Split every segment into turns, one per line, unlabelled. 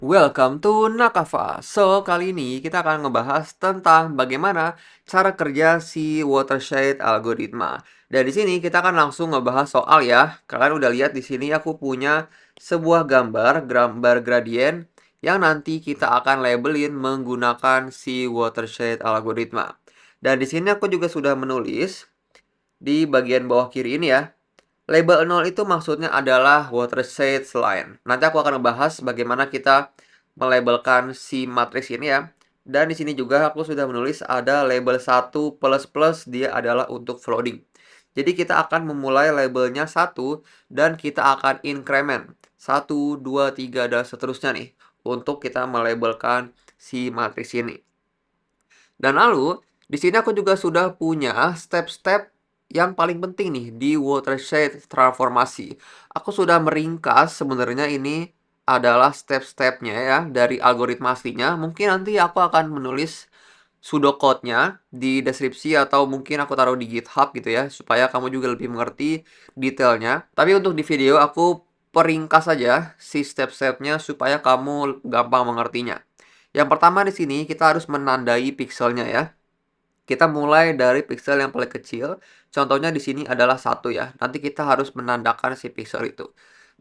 Welcome to Nakava. So, kali ini kita akan ngebahas tentang bagaimana cara kerja si watershed algoritma. Dan di sini kita akan langsung ngebahas soal ya. Kalian udah lihat di sini aku punya sebuah gambar gradien yang nanti kita akan labelin menggunakan si watershed algoritma. Dan di sini aku juga sudah menulis di bagian bawah kiri ini ya. Label 0 itu maksudnya adalah watershed line. Nanti aku akan membahas bagaimana kita melabelkan si matriks ini ya. Dan di sini juga aku sudah menulis ada label 1 plus dia adalah untuk floating. Jadi kita akan memulai labelnya 1 dan kita akan increment 1, 2, 3 dan seterusnya nih untuk kita melabelkan si matriks ini. Dan lalu di sini aku juga sudah punya step-step yang paling penting nih di watershed transformasi. Aku sudah meringkas sebenarnya ini adalah step-stepnya ya dari algoritma aslinya. Mungkin nanti aku akan menulis pseudocode-nya di deskripsi atau mungkin aku taruh di GitHub gitu ya supaya kamu juga lebih mengerti detailnya. Tapi untuk di video aku peringkas saja si step-stepnya supaya kamu gampang mengertinya. Yang pertama di sini kita harus menandai pikselnya ya. Kita mulai dari piksel yang paling kecil. Contohnya di sini adalah 1 ya. Nanti kita harus menandakan si piksel itu.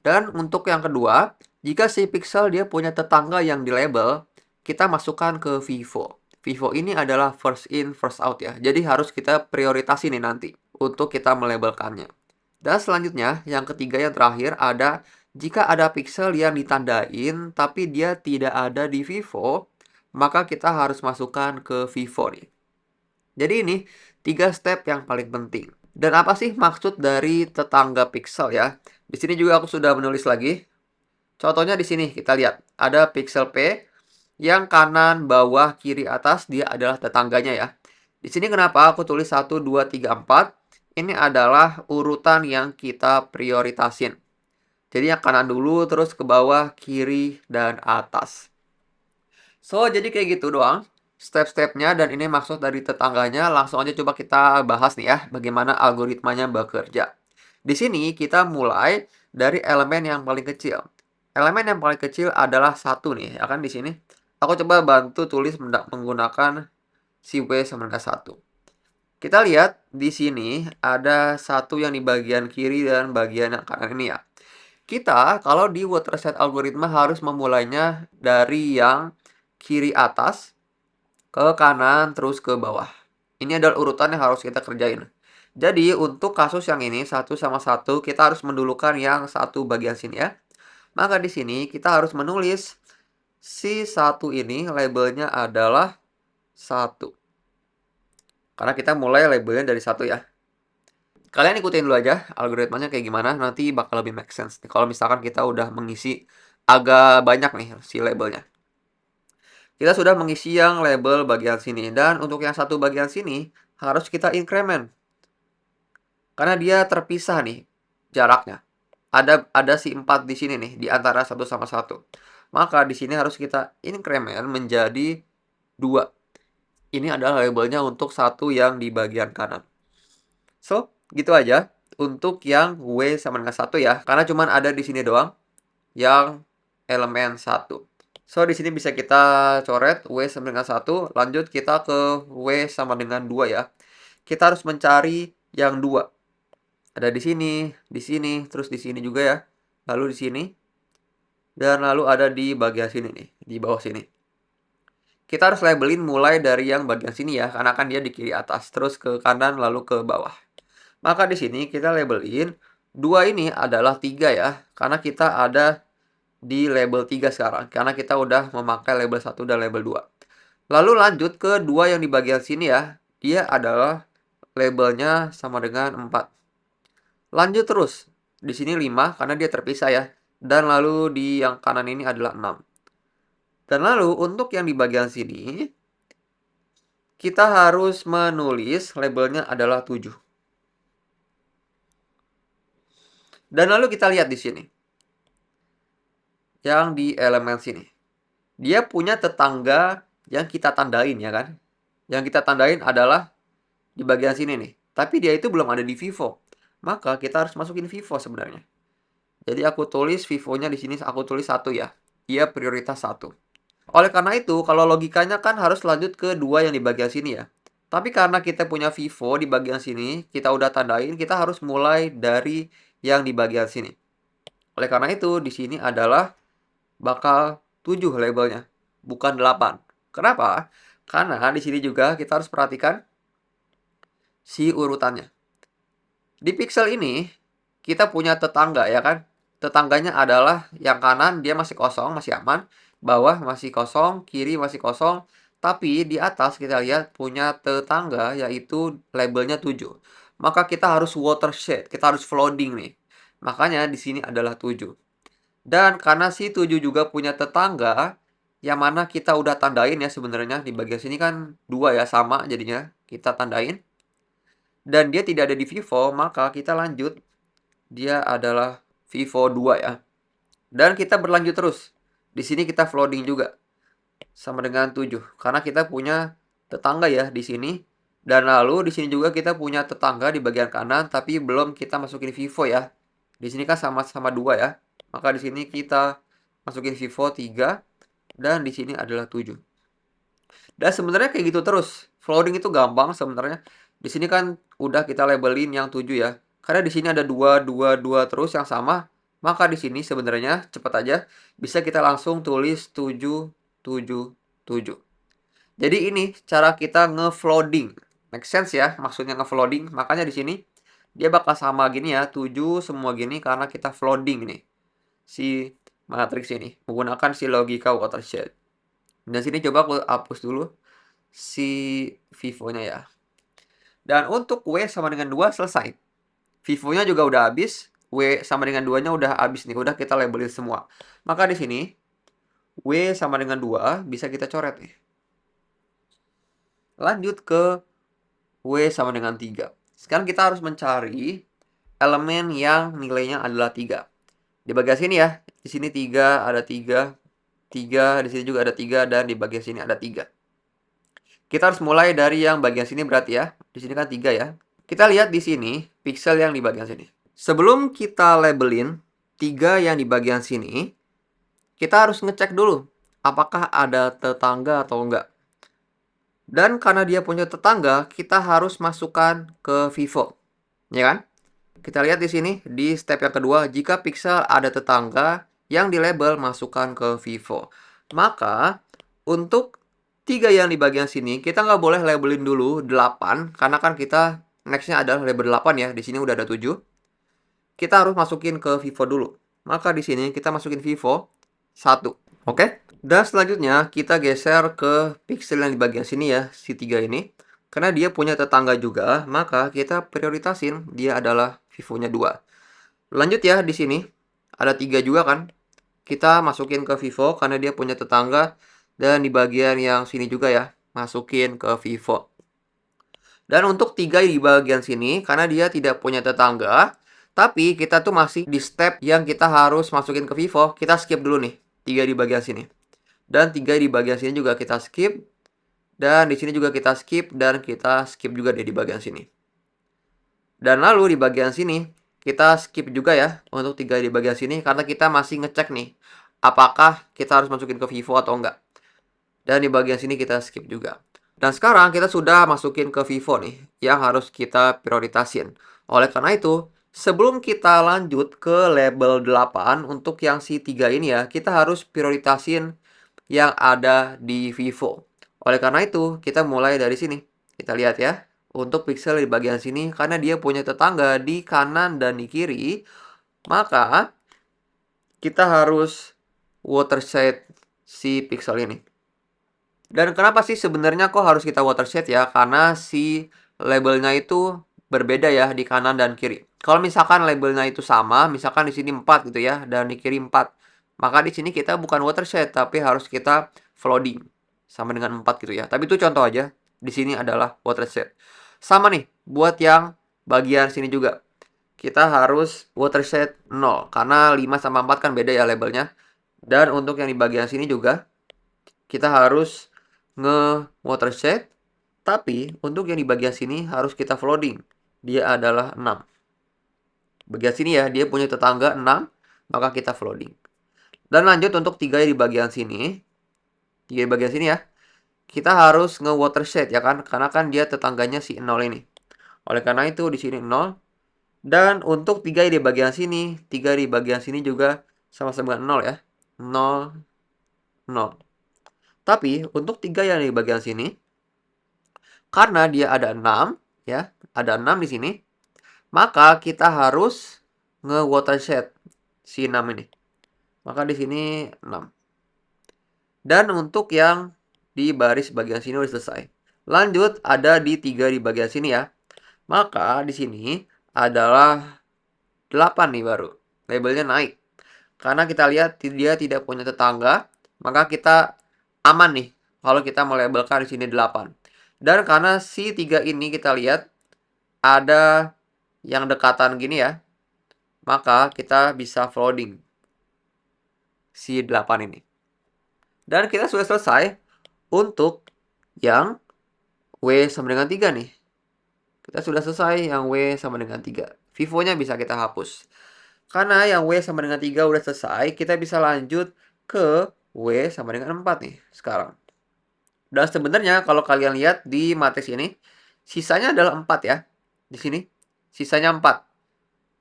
Dan untuk yang kedua, jika si piksel dia punya tetangga yang di label, kita masukkan ke Vivo. Vivo ini adalah first in, first out ya. Jadi harus kita prioritasi nih nanti untuk kita melabelkannya. Dan selanjutnya, yang ketiga yang terakhir ada jika ada piksel yang ditandain tapi dia tidak ada di Vivo, maka kita harus masukkan ke Vivo nih. Jadi ini 3 step yang paling penting. Dan apa sih maksud dari tetangga pixel ya? Di sini juga aku sudah menulis lagi. Contohnya di sini kita lihat ada pixel P yang kanan, bawah, kiri, atas dia adalah tetangganya ya. Di sini kenapa aku tulis 1 2 3 4? Ini adalah urutan yang kita prioritasin. Jadi yang kanan dulu terus ke bawah, kiri, dan atas. So, jadi kayak gitu doang step-stepnya dan ini maksud dari tetangganya. Langsung aja coba kita bahas nih ya, bagaimana algoritmanya bekerja. Di sini kita mulai dari elemen yang paling kecil. Elemen yang paling kecil adalah 1 nih, ya kan di sini. Aku coba bantu tulis menggunakan si W sama dengan 1. Kita lihat di sini ada 1 yang di bagian kiri dan bagian yang kanan ini ya. Kita kalau di watershed algoritma harus memulainya dari yang kiri atas ke kanan terus ke bawah. Ini adalah urutan yang harus kita kerjain. Jadi untuk kasus yang ini 1 sama 1 kita harus mendulukan yang 1 bagian sini ya. Maka di sini kita harus menulis si 1 ini labelnya adalah 1. Karena kita mulai labelnya dari 1 ya. Kalian ikutin dulu aja algoritmanya kayak gimana, nanti bakal lebih make sense. Kalau misalkan kita udah mengisi agak banyak nih si labelnya. Kita sudah mengisi yang label bagian sini. Dan untuk yang 1 bagian sini, harus kita increment. Karena dia terpisah nih jaraknya. Ada si 4 di sini nih, di antara 1 sama 1. Maka di sini harus kita increment menjadi 2. Ini adalah labelnya untuk 1 yang di bagian kanan. So, gitu aja untuk yang W sama dengan 1 ya. Karena cuma ada di sini doang yang elemen 1. So, di sini bisa kita coret W sama dengan 1. Lanjut kita ke W sama dengan 2 ya. Kita harus mencari yang 2. Ada di sini, terus di sini juga ya. Lalu di sini. Dan lalu ada di bagian sini nih, di bawah sini. Kita harus labelin mulai dari yang bagian sini ya, karena kan dia di kiri atas. Terus ke kanan lalu ke bawah. Maka di sini kita labelin 2 ini adalah 3 ya. Karena kita ada di label 3 sekarang. Karena kita udah memakai label 1 dan label 2. Lalu lanjut ke 2 yang di bagian sini ya. Dia adalah labelnya sama dengan 4. Lanjut terus. Di sini 5 karena dia terpisah ya. Dan lalu di yang kanan ini adalah 6. Dan lalu untuk yang di bagian sini, kita harus menulis labelnya adalah 7. Dan lalu kita lihat di sini. Yang di elemen sini. Dia punya tetangga yang kita tandain ya kan. Yang kita tandain adalah di bagian sini nih. Tapi dia itu belum ada di Vivo. Maka kita harus masukin Vivo sebenarnya. Jadi aku tulis Vivonya di sini aku tulis 1 ya. dia prioritas 1. Oleh karena itu, kalau logikanya kan harus lanjut ke 2 yang di bagian sini ya. Tapi karena kita punya Vivo di bagian sini, kita udah tandain, kita harus mulai dari yang di bagian sini. Oleh karena itu, di sini adalah bakal 7 labelnya, bukan 8. Kenapa? Karena di sini juga kita harus perhatikan si urutannya. Di pixel ini, kita punya tetangga ya kan? Tetangganya adalah yang kanan dia masih kosong, masih aman. Bawah masih kosong, kiri masih kosong. Tapi di atas kita lihat punya tetangga yaitu labelnya 7. Maka kita harus watershed, kita harus flooding nih. Makanya di sini adalah 7. Dan karena si 7 juga punya tetangga, yang mana kita udah tandain ya sebenarnya di bagian sini kan 2 ya sama jadinya kita tandain. Dan dia tidak ada di Vivo, maka kita lanjut. Dia adalah Vivo 2 ya. Dan kita berlanjut terus. Di sini kita flooding juga. Sama dengan 7. Karena kita punya tetangga ya di sini. Dan lalu di sini juga kita punya tetangga di bagian kanan. Tapi belum kita masukin Vivo ya. Di sini kan sama-sama 2 ya. Maka di sini kita masukin Vivo 3. Dan di sini adalah 7. Dan sebenarnya kayak gitu terus. Flooding itu gampang sebenarnya. Di sini kan udah kita labelin yang 7 ya. Karena di sini ada 2, 2, 2 terus yang sama. Maka di sini sebenarnya cepat aja bisa kita langsung tulis 7, 7, 7. Jadi ini cara kita nge-flooding. Make sense ya maksudnya nge-flooding. Makanya di sini dia bakal sama gini ya. 7 semua gini karena kita flooding nih. Si matriks ini. Menggunakan si logika watershed. Dan sini coba aku hapus dulu si Vivo-nya ya. Dan untuk W sama dengan 2 selesai. Vivo-nya juga udah habis, W sama dengan 2-nya udah habis nih, udah kita labelin semua. Maka di sini W sama dengan 2 bisa kita coret nih. Lanjut ke W sama dengan 3. Sekarang kita harus mencari elemen yang nilainya adalah 3. Di bagian sini ya, di sini 3, ada 3, 3, di sini juga ada 3, dan di bagian sini ada 3. Kita harus mulai dari yang bagian sini berarti ya. Di sini kan 3 ya. Kita lihat di sini, pixel yang di bagian sini. Sebelum kita labelin 3 yang di bagian sini, kita harus ngecek dulu apakah ada tetangga atau enggak. Dan karena dia punya tetangga, kita harus masukkan ke Vivo. Ya kan? Kita lihat di sini, di step yang kedua, jika pixel ada tetangga yang di label, masukkan ke Vivo. Maka, untuk 3 yang di bagian sini, kita nggak boleh labelin dulu 8, karena kan kita next-nya adalah label 8 ya. Di sini udah ada 7. Kita harus masukin ke Vivo dulu. Maka di sini kita masukin Vivo 1. Oke? Dan selanjutnya kita geser ke pixel yang di bagian sini ya, si 3 ini. Karena dia punya tetangga juga, maka kita prioritasin dia adalah Vivo-nya 2. Lanjut ya di sini. Ada 3 juga kan. Kita masukin ke Vivo karena dia punya tetangga. Dan di bagian yang sini juga ya, masukin ke Vivo. Dan untuk 3 di bagian sini, karena dia tidak punya tetangga, tapi kita tuh masih di step yang kita harus masukin ke Vivo, kita skip dulu nih, 3 di bagian sini. Dan 3 di bagian sini juga kita skip. Dan di sini juga kita skip, dan kita skip juga deh di bagian sini. Dan lalu di bagian sini, kita skip juga ya, untuk 3 di bagian sini, karena kita masih ngecek nih, apakah kita harus masukin ke Vivo atau enggak. Dan di bagian sini kita skip juga. Dan sekarang kita sudah masukin ke Vivo nih, yang harus kita prioritasin. Oleh karena itu, sebelum kita lanjut ke label 8, untuk yang si 3 ini ya, kita harus prioritasin yang ada di Vivo. Oleh karena itu, kita mulai dari sini. Kita lihat ya, untuk pixel di bagian sini, karena dia punya tetangga di kanan dan di kiri, maka kita harus watershed si pixel ini. Dan kenapa sih sebenarnya kok harus kita watershed ya? Karena si labelnya itu berbeda ya di kanan dan kiri. Kalau misalkan labelnya itu sama, misalkan di sini 4 gitu ya, dan di kiri 4. Maka di sini kita bukan watershed, tapi harus kita flooding. Sama dengan 4 gitu ya. Tapi itu contoh aja. Di sini adalah watershed. Sama nih, buat yang bagian sini juga. Kita harus watershed 0. Karena 5 sama 4 kan beda ya labelnya. Dan untuk yang di bagian sini juga, kita harus nge-watershed, tapi untuk yang di bagian sini harus kita flooding. Dia adalah 6. Bagian sini ya, dia punya tetangga 6, maka kita flooding. Dan lanjut untuk 3 di bagian sini. 3 di bagian sini ya. Kita harus nge-watershed ya kan, karena kan dia tetangganya si 0 ini. Oleh karena itu di sini 0. Dan untuk 3 di bagian sini, 3 di bagian sini juga sama-sama dengan 0 ya. 0, 0. Tapi untuk 3 yang di bagian sini, karena dia ada 6 ya, ada 6 di sini, maka kita harus nge-watershed si 6 ini. Maka di sini 6. Dan untuk yang di baris bagian sini udah selesai. Lanjut ada di 3 di bagian sini ya. Maka di sini adalah 8 nih baru. Labelnya naik. Karena kita lihat dia tidak punya tetangga, maka kita aman nih kalau kita melabelkan di sini 8. Dan karena si 3 ini kita lihat ada yang dekatan gini ya, maka kita bisa flooding si 8 ini. Dan kita sudah selesai untuk yang W sama dengan 3 nih. Kita sudah selesai yang W sama dengan 3. Vivonya bisa kita hapus. Karena yang W sama dengan 3 udah selesai, kita bisa lanjut ke W sama dengan 4 nih sekarang. Dan sebenarnya kalau kalian lihat di matriks ini, sisanya adalah 4 ya. Di sini, sisanya 4.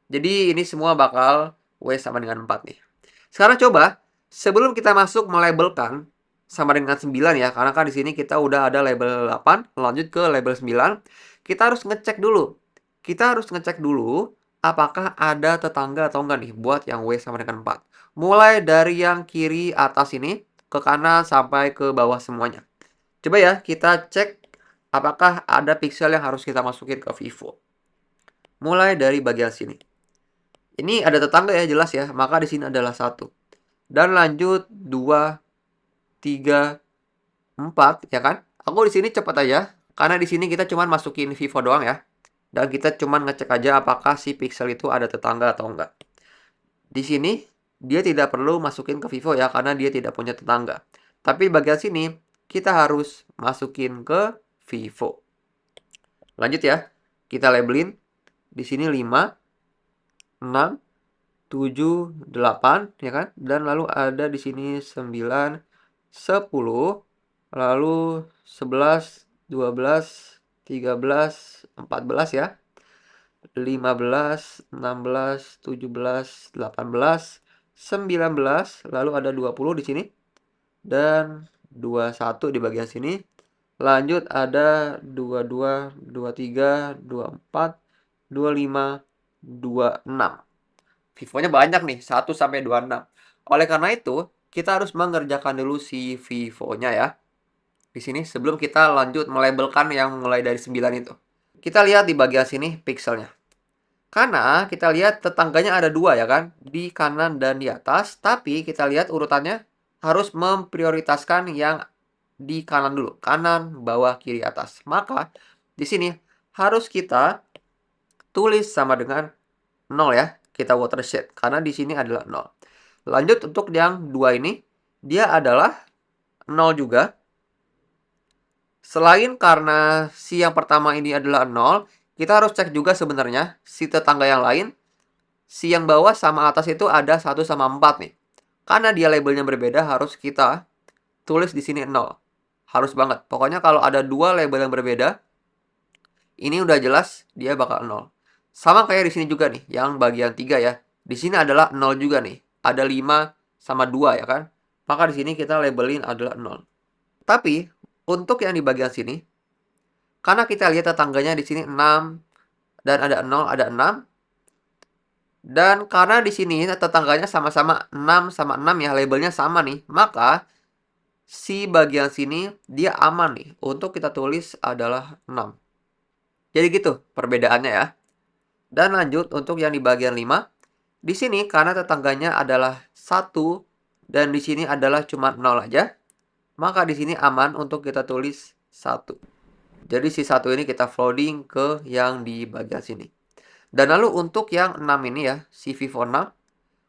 Jadi ini semua bakal W sama dengan 4 nih. Sekarang coba, sebelum kita masuk melabelkan sama dengan 9 ya, karena kan di sini kita udah ada label 8, lanjut ke label 9, kita harus ngecek dulu. Kita harus ngecek dulu apakah ada tetangga atau enggak nih buat yang W sama dengan 4. Mulai dari yang kiri atas ini ke kanan sampai ke bawah semuanya. Coba ya, kita cek apakah ada pixel yang harus kita masukin ke Vivo. Mulai dari bagian sini. Ini ada tetangga ya, jelas ya. Maka di sini adalah 1. Dan lanjut 2, 3, 4 ya kan? Aku di sini cepat aja karena di sini kita cuma masukin Vivo doang ya. Dan kita cuma ngecek aja apakah si pixel itu ada tetangga atau enggak. Di sini dia tidak perlu masukin ke Vivo ya karena dia tidak punya tetangga. Tapi bagian sini kita harus masukin ke Vivo. Lanjut ya. Kita labelin di sini 5, 6, 7, 8 ya kan? Dan lalu ada di sini 9, 10, lalu 11, 12, 13, 14 ya. 15, 16, 17, 18, 19, lalu ada 20 di sini. Dan 21 di bagian sini. Lanjut ada 22, 23, 24, 25, 26. Vivonya banyak nih, 1 sampai 26. Oleh karena itu, kita harus mengerjakan dulu si Vivonya ya. Di sini sebelum kita lanjut melabelkan yang mulai dari 9 itu. Kita lihat di bagian sini pixelnya. Karena kita lihat tetangganya ada 2 ya kan, di kanan dan di atas. Tapi kita lihat urutannya harus memprioritaskan yang di kanan dulu. Kanan, bawah, kiri, atas. Maka di sini harus kita tulis sama dengan 0 ya. Kita watershed karena di sini adalah 0. Lanjut untuk yang 2 ini, dia adalah 0 juga. Selain karena si yang pertama ini adalah 0, kita harus cek juga sebenarnya si tetangga yang lain. Si yang bawah sama atas itu ada 1 sama 4 nih. Karena dia labelnya berbeda, harus kita tulis di sini 0. Harus banget. Pokoknya kalau ada 2 label yang berbeda, ini udah jelas dia bakal 0. Sama kayak di sini juga nih, yang bagian 3 ya. Di sini adalah 0 juga nih. Ada 5 sama 2 ya kan? Maka di sini kita labelin adalah 0. Tapi untuk yang di bagian sini, karena kita lihat tetangganya di sini 6 dan ada 0, ada 6. Dan karena di sini tetangganya sama-sama 6 sama 6 ya, labelnya sama nih. Maka si bagian sini dia aman nih untuk kita tulis adalah 6. Jadi gitu perbedaannya ya. Dan lanjut untuk yang di bagian 5. Di sini karena tetangganya adalah 1 dan di sini adalah cuma 0 aja. Maka di sini aman untuk kita tulis 1. Jadi si 1 ini kita flooding ke yang di bagian sini. Dan lalu untuk yang 6 ini ya, si Vivo 6.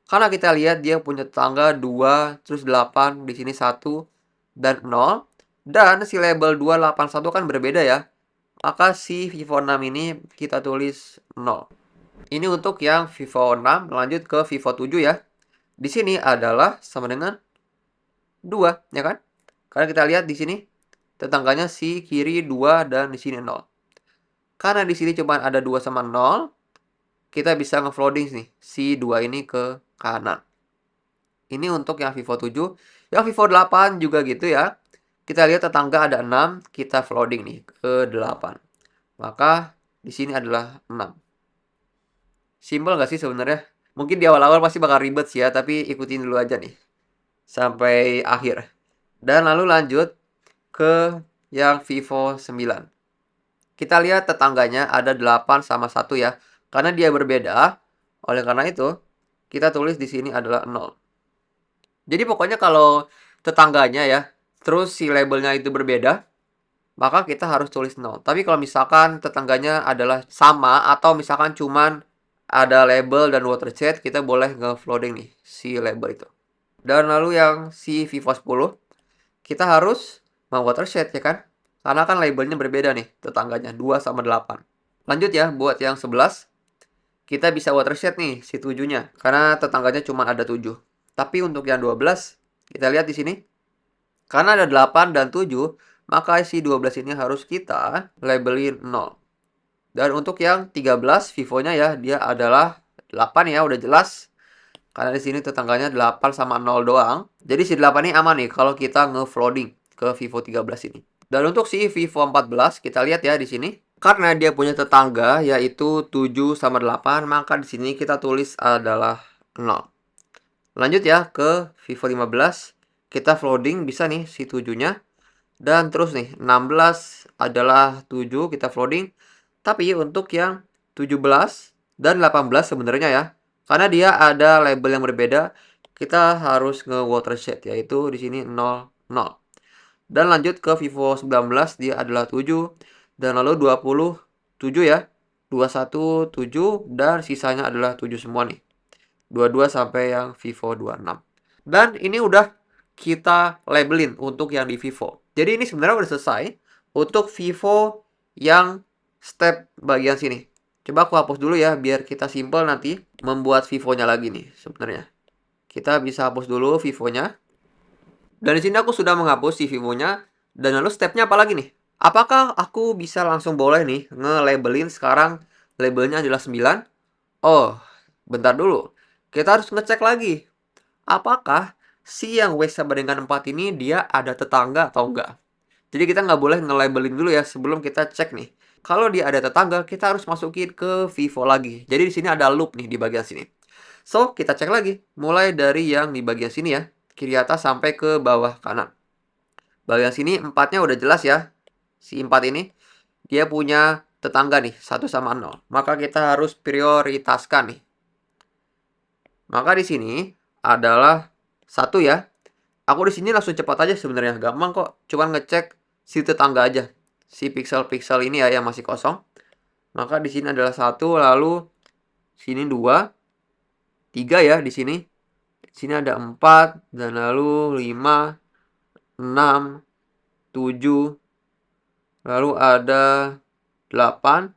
Karena kita lihat dia punya tetangga 2, terus 8, di sini 1 dan 0. Dan si label 281 kan berbeda ya. Maka si Vivo 6 ini kita tulis 0. Ini untuk yang Vivo 6, lanjut ke Vivo 7 ya. di sini adalah sama dengan 2, ya kan? Karena kita lihat di sini tetangganya si kiri 2 dan di sini 0. Karena di sini cuma ada 2 sama 0, kita bisa nge-flooding nih si 2 ini ke kanan. Ini untuk yang Vivo 7. Yang Vivo 8 juga gitu ya. Kita lihat tetangga ada 6, kita flooding nih ke 8. Maka di sini adalah 6. Simpel nggak sih sebenarnya? Mungkin di awal-awal pasti bakal ribet sih ya, tapi ikutin dulu aja nih sampai akhir. Dan lalu lanjut ke yang Vivo 9. Kita lihat tetangganya ada 8 sama 1 ya. Karena dia berbeda, oleh karena itu kita tulis di sini adalah 0. Jadi pokoknya kalau tetangganya ya, terus si labelnya itu berbeda, maka kita harus tulis 0. Tapi kalau misalkan tetangganya adalah sama atau misalkan cuman ada label dan watershed, kita boleh nge-flooding nih si label itu. Dan lalu yang si Vivo 10, kita harus watershed ya kan? Karena kan labelnya berbeda nih tetangganya, 2 sama 8. Lanjut ya, buat yang 11, kita bisa watershed nih si 7-nya. Karena tetangganya cuma ada 7. Tapi untuk yang 12, kita lihat di sini. Karena ada 8 dan 7, maka si 12 ini harus kita labelin 0. Dan untuk yang 13, Vivo-nya ya, dia adalah 8 ya, udah jelas. Karena di sini tetangganya 8 sama 0 doang. Jadi si 8 ini aman nih kalau kita nge-flooding ke Vivo 13 ini. Dan untuk si Vivo 14, kita lihat ya di sini. Karena dia punya tetangga yaitu 7 sama 8, maka di sini kita tulis adalah 0. Lanjut ya ke Vivo 15. Kita flooding bisa nih si 7-nya. Dan terus nih 16 adalah 7, kita flooding. Tapi untuk yang 17 dan 18 sebenarnya ya, karena dia ada label yang berbeda, kita harus nge-watershed yaitu di sini 0, 0. Dan lanjut ke Vivo 19, dia adalah 7 dan lalu 27 ya. 21, 7 dan sisanya adalah 7 semua nih. 22 sampai yang Vivo 26. Dan ini udah kita labelin untuk yang di Vivo. Jadi ini sebenarnya udah selesai untuk Vivo yang step bagian sini. Coba aku hapus dulu ya biar kita simple nanti membuat Vivo-nya lagi nih sebenarnya. Kita bisa hapus dulu Vivo-nya. Dan di sini aku sudah menghapus si Vivo-nya. Dan lalu stepnya apa lagi nih? Apakah aku bisa langsung boleh nih nge-labelin sekarang labelnya adalah 9? Oh, bentar dulu. Kita harus ngecek lagi. Apakah si yang W sama dengan 4 ini dia ada tetangga atau enggak? Jadi kita nggak boleh nge-labelin dulu ya sebelum kita cek nih. Kalau dia ada tetangga, kita harus masukin ke Vivo lagi. Jadi di sini ada loop nih di bagian sini. So, kita cek lagi. Mulai dari yang di bagian sini ya. Kiri atas sampai ke bawah kanan. Bagian sini 4-nya udah jelas ya. Si 4 ini. Dia punya tetangga nih. 1 sama 0. Maka kita harus prioritaskan nih. Maka di sini adalah 1 ya. Aku di sini langsung cepat aja sebenarnya. Gampang kok. Cuman ngecek si tetangga aja. Si pixel-pixel ini ya yang masih kosong. Maka di sini adalah 1, lalu sini 2, 3 ya di sini. Di sini ada 4 dan lalu 5, 6, 7, lalu ada 8,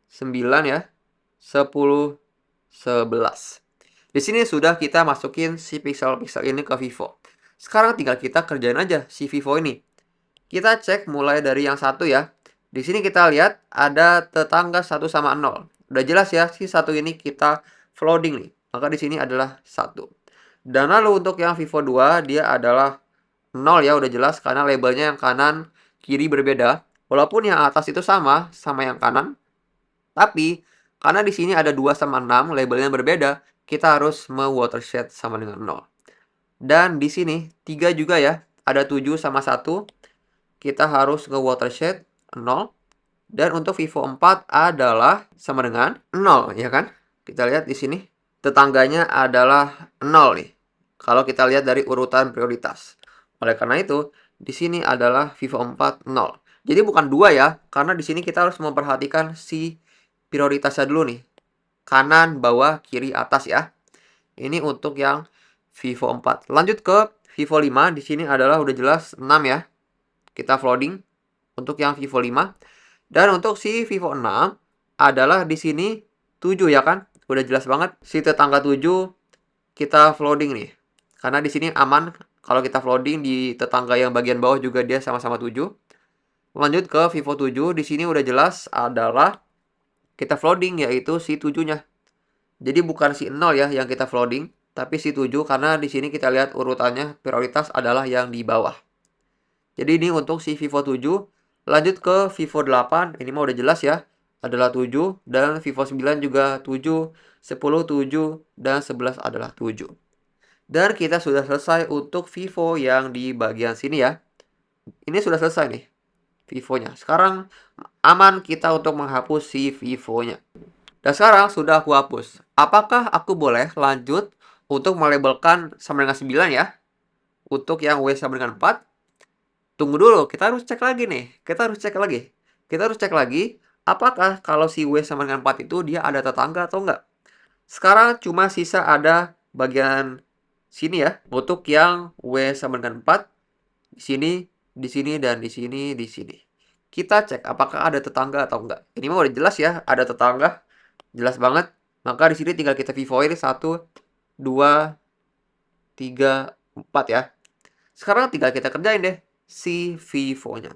9 ya, 10, 11. Di sini sudah kita masukin si pixel-pixel ini ke Vivo. Sekarang tinggal kita kerjain aja si Vivo ini. Kita cek mulai dari yang 1 ya. Di sini kita lihat ada tetangga 1 sama 0. Udah jelas ya, si 1 ini kita flooding nih. Maka di sini adalah 1. Dan lalu untuk yang Vivo 2, dia adalah 0 ya, udah jelas karena labelnya yang kanan kiri berbeda. Walaupun yang atas itu sama yang kanan. Tapi karena di sini ada 2 sama 6, labelnya berbeda, kita harus me-watershed sama dengan 0. Dan di sini 3 juga ya, ada 7 sama 1. Kita harus nge-watershed 0. Dan untuk Vivo 4 adalah sama dengan 0, ya kan? Kita lihat di sini. Tetangganya adalah 0 nih. Kalau kita lihat dari urutan prioritas. Oleh karena itu, di sini adalah Vivo 4 0. Jadi bukan 2 ya, karena di sini kita harus memperhatikan si prioritasnya dulu nih. Kanan, bawah, kiri, atas ya. Ini untuk yang Vivo 4. Lanjut ke Vivo 5. Di sini adalah udah jelas 6 ya. Kita flooding untuk yang Vivo 5. Dan untuk si Vivo 6 adalah di sini 7 ya kan. Udah jelas banget si tetangga 7 kita flooding nih. Karena di sini aman kalau kita flooding di tetangga yang bagian bawah juga dia sama-sama 7. Lanjut ke Vivo 7, di sini udah jelas adalah kita flooding yaitu si 7-nya. Jadi bukan si 0 ya yang kita flooding, tapi si 7 karena di sini kita lihat urutannya prioritas adalah yang di bawah. Jadi ini untuk si Vivo 7. Lanjut ke Vivo 8, ini mah udah jelas ya, adalah 7 dan Vivo 9 juga 7, 10 7 dan 11 adalah 7. Dan kita sudah selesai untuk Vivo yang di bagian sini ya. Ini sudah selesai nih Vivonya. Sekarang aman kita untuk menghapus si Vivonya. Dan sekarang sudah aku hapus. Apakah aku boleh lanjut untuk melabelkan sama dengan 9 ya? Untuk yang W sama dengan 4. Tunggu dulu, kita harus cek lagi nih. Kita harus cek lagi apakah kalau si W sama dengan 4 itu dia ada tetangga atau enggak. Sekarang cuma sisa ada bagian sini ya. Untuk yang W sama dengan 4 di sini dan di sini, di sini. Kita cek apakah ada tetangga atau enggak. Ini mah udah jelas ya, ada tetangga. Jelas banget. Maka di sini tinggal kita vivoin 1 2 3 4 ya. Sekarang tinggal kita kerjain deh si Vivo-nya.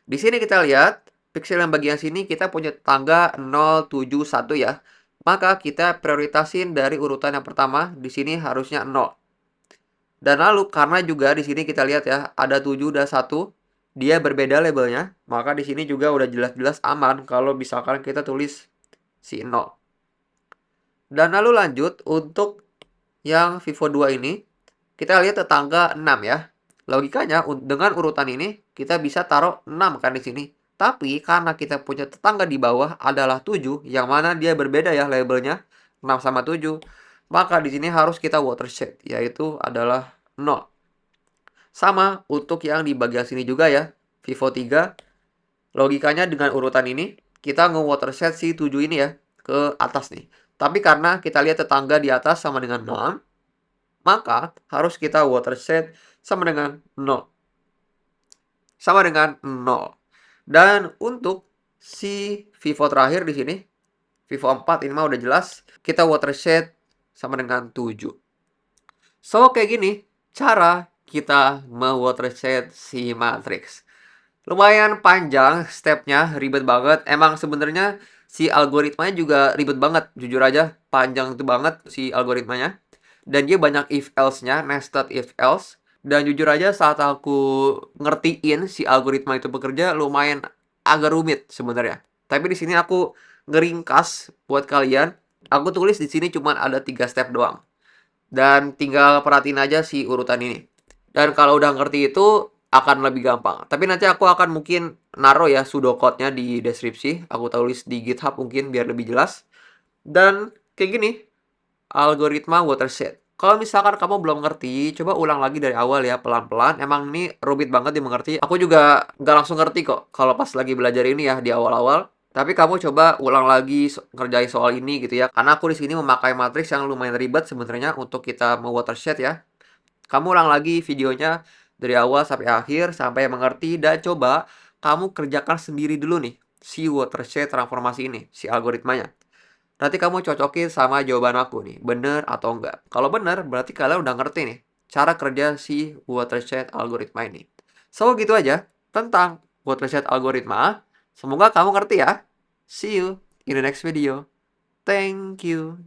Di sini kita lihat pixel yang bagian sini kita punya tetangga 071 ya. Maka kita prioritasin dari urutan yang pertama, di sini harusnya 0. Dan lalu karena juga di sini kita lihat ya, ada 7 dan 1, dia berbeda labelnya, maka di sini juga udah jelas-jelas aman kalau misalkan kita tulis si 0. Dan lalu lanjut untuk yang Vivo 2 ini, kita lihat tetangga 6 ya. Logikanya dengan urutan ini kita bisa taruh 6 kan di sini. Tapi karena kita punya tetangga di bawah adalah 7 yang mana dia berbeda ya labelnya 6 sama 7. Maka di sini harus kita watershed yaitu adalah 0. Sama untuk yang di bagian sini juga ya. Vivo 3 logikanya dengan urutan ini kita nge-watershed si 7 ini ya ke atas nih. Tapi karena kita lihat tetangga di atas sama dengan 6, maka harus kita watershed sama dengan 0. Sama dengan 0. Dan untuk si Vivo terakhir di sini, Vivo 4 ini mah udah jelas, kita watershed sama dengan 7. So, kayak gini cara kita me-watershed si matriks. Lumayan panjang stepnya, ribet banget. Emang sebenarnya si algoritmanya juga ribet banget, jujur aja. Panjang itu banget si algoritmanya. Dan dia banyak if else-nya, nested if else. Dan jujur aja saat aku ngertiin si algoritma itu bekerja lumayan agak rumit sebenarnya. Tapi di sini aku ngeringkas buat kalian. Aku tulis di sini cuma ada 3 step doang. Dan tinggal perhatiin aja si urutan ini. Dan kalau udah ngerti itu akan lebih gampang. Tapi nanti aku akan mungkin naruh ya pseudocode-nya di deskripsi. Aku tulis di GitHub mungkin biar lebih jelas. Dan kayak gini, algoritma watershed. Kalau misalkan kamu belum ngerti, coba ulang lagi dari awal ya, pelan-pelan. Emang ini rumit banget dimengerti. Aku juga nggak langsung ngerti kok kalau pas lagi belajar ini ya di awal-awal. Tapi kamu coba ulang lagi ngerjain soal ini gitu ya. Karena aku di sini memakai matriks yang lumayan ribet sebenarnya untuk kita watershed ya. Kamu ulang lagi videonya dari awal sampai akhir sampai mengerti dan coba kamu kerjakan sendiri dulu nih si watershed transformasi ini, si algoritmanya. Nanti kamu cocokin sama jawaban aku nih, bener atau enggak. Kalau bener, berarti kalian udah ngerti nih cara kerja si watershed algoritma ini. So, gitu aja tentang watershed algoritma. Semoga kamu ngerti ya. See you in the next video. Thank you.